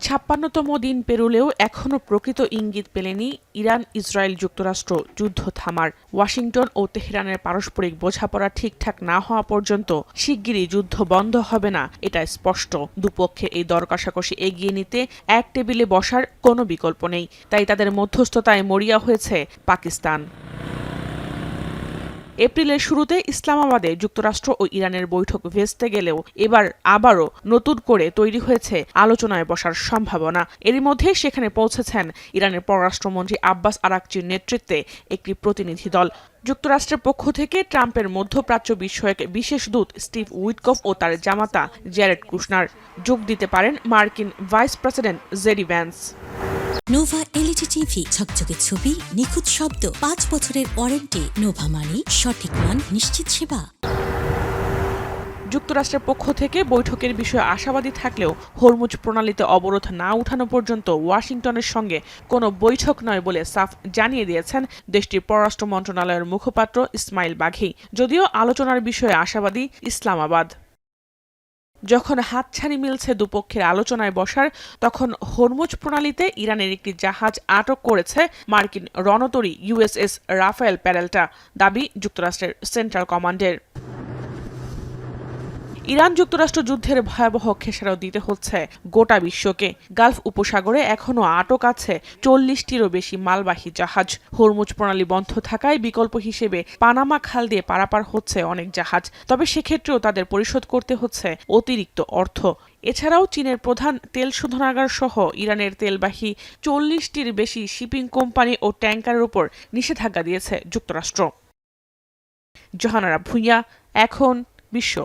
৫৬তম দিন পেরোলেও এখনও প্রকৃত ইঙ্গিত পেলেনি ইরান ইসরায়েল যুক্তরাষ্ট্র যুদ্ধ থামার। ওয়াশিংটন ও তেহরানের পারস্পরিক বোঝাপড়া ঠিকঠাক না হওয়া পর্যন্ত শিগগিরই যুদ্ধ বন্ধ হবে না, এটা স্পষ্ট। দুপক্ষের এই দর কষাকষি এগিয়ে নিতে এক টেবিলে বসার কোনো বিকল্প নেই, তাই তাদের মধ্যস্থতায় মরিয়া হয়েছে পাকিস্তান। এপ্রিলের শুরুতে ইসলামাবাদে যুক্তরাষ্ট্র ও ইরানের বৈঠক ভেস্তে গেলেও এবার আবারও নতুন করে তৈরি হয়েছে আলোচনায় বসার সম্ভাবনা। এরই মধ্যে সেখানে পৌঁছেছেন ইরানের পররাষ্ট্রমন্ত্রী আব্বাস আরাকচির নেতৃত্বে একটি প্রতিনিধি দল। যুক্তরাষ্ট্রের পক্ষ থেকে ট্রাম্পের মধ্যপ্রাচ্য বিষয়ক বিশেষ দূত স্টিভ উইটকফ ও তার জামাতা জ্যারেড কুশনার। যোগ দিতে পারেন মার্কিন vice president JD Vance. Nova LED TV, ঝকঝকে ছবি, নিখুঁত শব্দ, ৫ বছরের ওয়ারেন্টি। নোভা মানে সঠিক মান, নিশ্চিত সেবা। যুক্তরাষ্ট্রের পক্ষ থেকে বৈঠকের বিষয়ে আশাবাদী থাকলেও হরমুজ প্রণালীতে অবরোধ না উঠানো পর্যন্ত ওয়াশিংটনের সঙ্গে কোনো বৈঠক নয় বলে সাফ জানিয়ে দিয়েছেন দেশটির পররাষ্ট্র মন্ত্রণালয়ের মুখপাত্র ইসমাইল বাঘি। যদিও আলোচনার বিষয়ে আশাবাদী ইসলামাবাদ। যখন হাতছানি মিলছে দুপক্ষের আলোচনায় বসার, তখন হরমুজ প্রণালীতে ইরানের একটি জাহাজ আটক করেছে মার্কিন রণতরী ইউএসএস রাফায়েল প্যারেল্টা, দাবি যুক্তরাষ্ট্রের সেন্ট্রাল কমান্ডের। ইরান যুক্তরাষ্ট্র যুদ্ধের ভয়াবহ খেসারত দিতে হচ্ছে গোটা বিশ্বকে। গালফ উপসাগরে এখনও আটক আছে ৪০টিরও বেশি মালবাহী জাহাজ। হরমুজ প্রণালী বন্ধ থাকায় বিকল্প হিসেবে পানামা খাল দিয়ে পারাপার হচ্ছে অনেক জাহাজ, তবে সেক্ষেত্রেও তাদের পরিশোধ করতে হচ্ছে অতিরিক্ত অর্থ। এছাড়াও চীনের প্রধান তেল শোধনাগার সহ ইরানের তেলবাহী ৪০টির বেশি শিপিং কোম্পানি ও ট্যাংকারের উপর নিষেধাজ্ঞা দিয়েছে যুক্তরাষ্ট্র। জাহানারা ভুঁইয়া, এখন বিশ্ব।